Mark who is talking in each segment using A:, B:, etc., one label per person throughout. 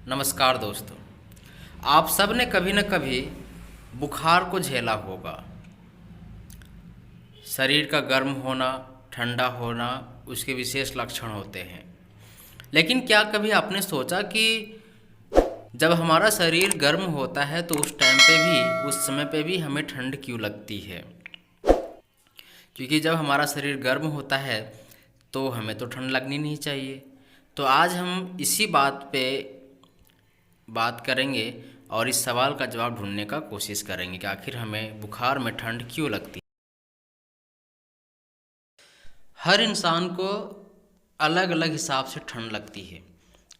A: नमस्कार दोस्तों। आप सब ने कभी न कभी बुखार को झेला होगा। शरीर का गर्म होना, ठंडा होना उसके विशेष लक्षण होते हैं। लेकिन क्या कभी आपने सोचा कि जब हमारा शरीर गर्म होता है तो उस टाइम पे भी, उस समय पे भी हमें ठंड क्यों लगती है? क्योंकि जब हमारा शरीर गर्म होता है तो हमें तो ठंड लगनी नहीं चाहिए। तो आज हम इसी बात पे बात करेंगे और इस सवाल का जवाब ढूंढने का कोशिश करेंगे कि आखिर हमें बुखार में ठंड क्यों लगती है। हर इंसान को अलग अलग हिसाब से ठंड लगती है।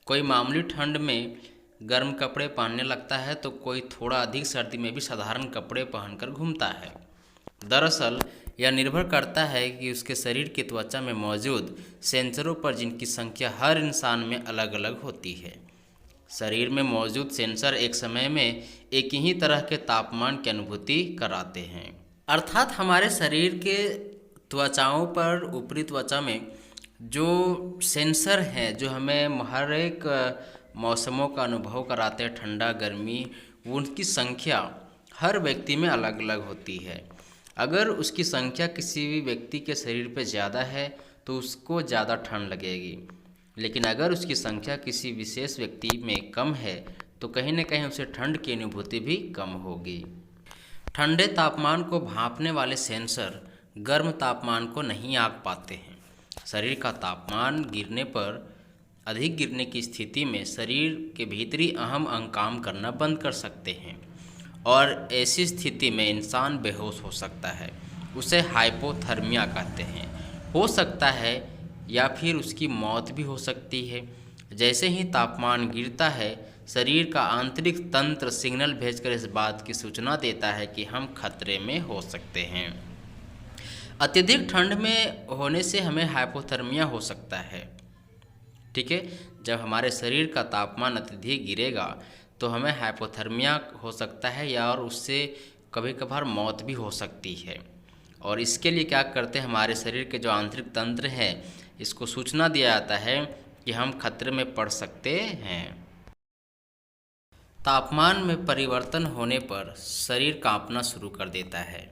A: कोई मामूली ठंड में गर्म कपड़े पहनने लगता है तो कोई थोड़ा अधिक सर्दी में भी साधारण कपड़े पहनकर घूमता है। दरअसल यह निर्भर करता है कि उसके शरीर की त्वचा में मौजूद सेंसरों पर, जिनकी संख्या हर इंसान में अलग अलग होती है। शरीर में मौजूद सेंसर एक समय में एक ही तरह के तापमान की अनुभूति कराते हैं। अर्थात हमारे शरीर के त्वचाओं पर, ऊपरी त्वचा में जो सेंसर हैं जो हमें हर एक मौसमों का अनुभव कराते हैं, ठंडा गर्मी, उनकी संख्या हर व्यक्ति में अलग अलग होती है। अगर उसकी संख्या किसी भी व्यक्ति के शरीर पर ज़्यादा है तो उसको ज़्यादा ठंड लगेगी, लेकिन अगर उसकी संख्या किसी विशेष व्यक्ति में कम है तो कहीं न कहीं उसे ठंड की अनुभूति भी कम होगी। ठंडे तापमान को भांपने वाले सेंसर गर्म तापमान को नहीं आंक पाते हैं। शरीर का तापमान गिरने पर, अधिक गिरने की स्थिति में शरीर के भीतरी अहम अंग काम करना बंद कर सकते हैं और ऐसी स्थिति में इंसान बेहोश हो सकता है। उसे हाइपोथर्मिया कहते हैं। हो सकता है या फिर उसकी मौत भी हो सकती है। जैसे ही तापमान गिरता है, शरीर का आंतरिक तंत्र सिग्नल भेजकर इस बात की सूचना देता है कि हम खतरे में हो सकते हैं। अत्यधिक ठंड में होने से हमें हाइपोथर्मिया हो सकता है। ठीक है, जब हमारे शरीर का तापमान अत्यधिक गिरेगा तो हमें हाइपोथर्मिया हो सकता है या और उससे कभी कभार मौत भी हो सकती है। और इसके लिए क्या करते हैं, हमारे शरीर के जो आंतरिक तंत्र है इसको सूचना दिया जाता है कि हम खतरे में पड़ सकते हैं। तापमान में परिवर्तन होने पर शरीर कांपना शुरू कर देता है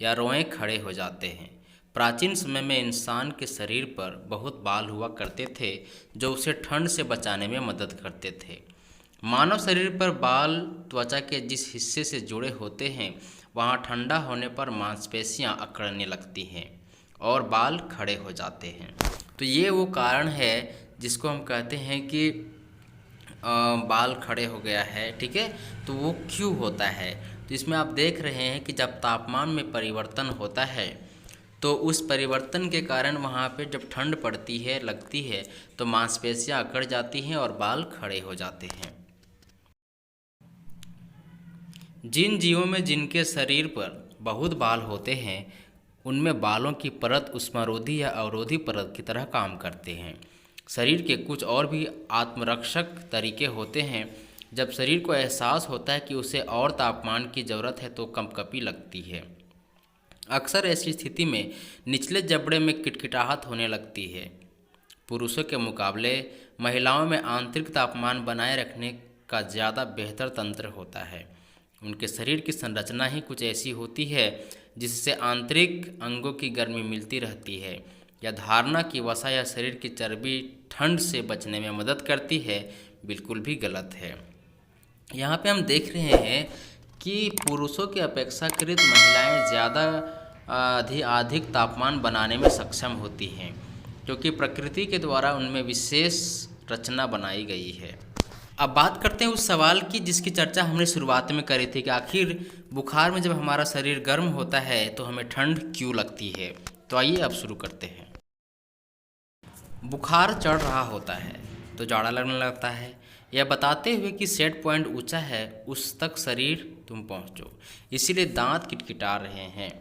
A: या रोए खड़े हो जाते हैं। प्राचीन समय में इंसान के शरीर पर बहुत बाल हुआ करते थे जो उसे ठंड से बचाने में मदद करते थे। मानव शरीर पर बाल त्वचा के जिस हिस्से से जुड़े होते हैं वहाँ ठंडा होने पर मांसपेशियाँ अकड़ने लगती हैं और बाल खड़े हो जाते हैं। तो ये वो कारण है जिसको हम कहते हैं कि बाल खड़े हो गया है। ठीक है, तो वो क्यों होता है? तो इसमें आप देख रहे हैं कि जब तापमान में परिवर्तन होता है तो उस परिवर्तन के कारण वहाँ पे जब ठंड पड़ती है, लगती है, तो मांसपेशियाँ अकड़ जाती हैं और बाल खड़े हो जाते हैं। जिन जीवों में जिनके शरीर पर बहुत बाल होते हैं उनमें बालों की परत उष्मारोधी या अवरोधी परत की तरह काम करते हैं। शरीर के कुछ और भी आत्मरक्षक तरीके होते हैं। जब शरीर को एहसास होता है कि उसे और तापमान की ज़रूरत है तो कंपकपी लगती है। अक्सर ऐसी स्थिति में निचले जबड़े में किटकिटाहट होने लगती है। पुरुषों के मुकाबले महिलाओं में आंतरिक तापमान बनाए रखने का ज़्यादा बेहतर तंत्र होता है। उनके शरीर की संरचना ही कुछ ऐसी होती है जिससे आंतरिक अंगों की गर्मी मिलती रहती है। यह धारणा कि वसा या शरीर की चर्बी ठंड से बचने में मदद करती है बिल्कुल भी गलत है। यहाँ पे हम देख रहे हैं कि पुरुषों की अपेक्षाकृत महिलाएं ज़्यादा अधिक तापमान बनाने में सक्षम होती हैं क्योंकि प्रकृति के द्वारा उनमें विशेष रचना बनाई गई है। अब बात करते हैं उस सवाल की जिसकी चर्चा हमने शुरुआत में करी थी कि आखिर बुखार में जब हमारा शरीर गर्म होता है तो हमें ठंड क्यों लगती है। तो आइए अब शुरू करते हैं। बुखार चढ़ रहा होता है तो जाड़ा लगने लगता है, यह बताते हुए कि सेट पॉइंट ऊंचा है उस तक शरीर तुम पहुंचो। इसीलिए दांत किटकिटा रहे हैं,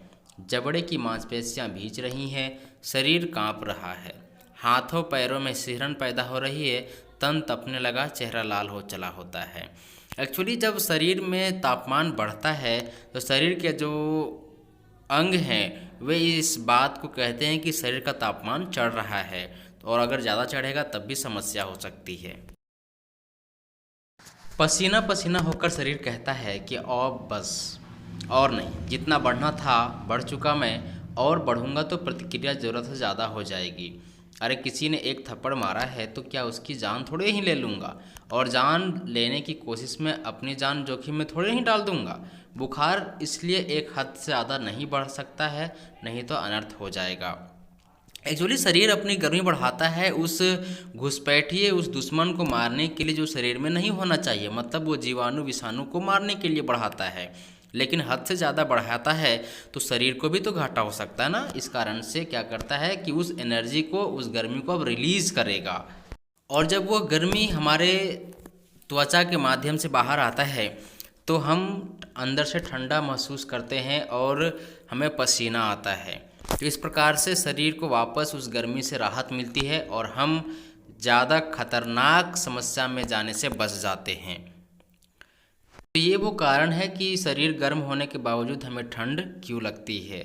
A: जबड़े की मांसपेशियां भींच रही हैं, शरीर कांप रहा है, हाथों पैरों में सिहरन पैदा हो रही है, तन तपने लगा, चेहरा लाल हो चला होता है। एक्चुअली जब शरीर में तापमान बढ़ता है तो शरीर के जो अंग हैं वे इस बात को कहते हैं कि शरीर का तापमान चढ़ रहा है, और अगर ज़्यादा चढ़ेगा तब भी समस्या हो सकती है। पसीना पसीना होकर शरीर कहता है कि अब बस, और नहीं, जितना बढ़ना था बढ़ चुका मैं, और बढ़ूंगा तो प्रतिक्रिया ज़रूरत से ज़्यादा हो जाएगी। अरे किसी ने एक थप्पड़ मारा है तो क्या उसकी जान थोड़े ही ले लूँगा, और जान लेने की कोशिश में अपनी जान जोखिम में थोड़े ही डाल दूँगा। बुखार इसलिए एक हद से ज़्यादा नहीं बढ़ सकता है, नहीं तो अनर्थ हो जाएगा। एक्चुअली शरीर अपनी गर्मी बढ़ाता है उस घुसपैठिए, उस दुश्मन को मारने के लिए जो शरीर में नहीं होना चाहिए, मतलब वो जीवाणु विषाणु को मारने के लिए बढ़ाता है। लेकिन हद से ज़्यादा बढ़ाता है तो शरीर को भी तो घाटा हो सकता है ना। इस कारण से क्या करता है कि उस एनर्जी को, उस गर्मी को अब रिलीज़ करेगा। और जब वो गर्मी हमारे त्वचा के माध्यम से बाहर आता है तो हम अंदर से ठंडा महसूस करते हैं और हमें पसीना आता है। तो इस प्रकार से शरीर को वापस उस गर्मी से राहत मिलती है और हम ज़्यादा खतरनाक समस्या में जाने से बच जाते हैं। तो ये वो कारण है कि शरीर गर्म होने के बावजूद हमें ठंड क्यों लगती है।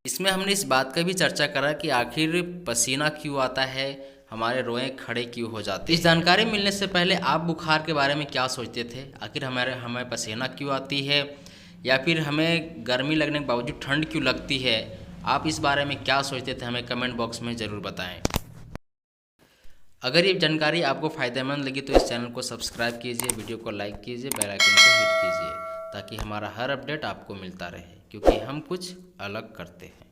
A: इसमें हमने इस बात का भी चर्चा करा कि आखिर पसीना क्यों आता है, हमारे रोए खड़े क्यों हो जाते हैं। इस जानकारी मिलने से पहले आप बुखार के बारे में क्या सोचते थे? आखिर हमें पसीना क्यों आती है, या फिर हमें गर्मी लगने के बावजूद ठंड क्यों लगती है? आप इस बारे में क्या सोचते थे, हमें कमेंट बॉक्स में ज़रूर बताएं। अगर ये जानकारी आपको फ़ायदेमंद लगी तो इस चैनल को सब्सक्राइब कीजिए, वीडियो को लाइक कीजिए, बेल आइकन को हिट कीजिए, ताकि हमारा हर अपडेट आपको मिलता रहे, क्योंकि हम कुछ अलग करते हैं।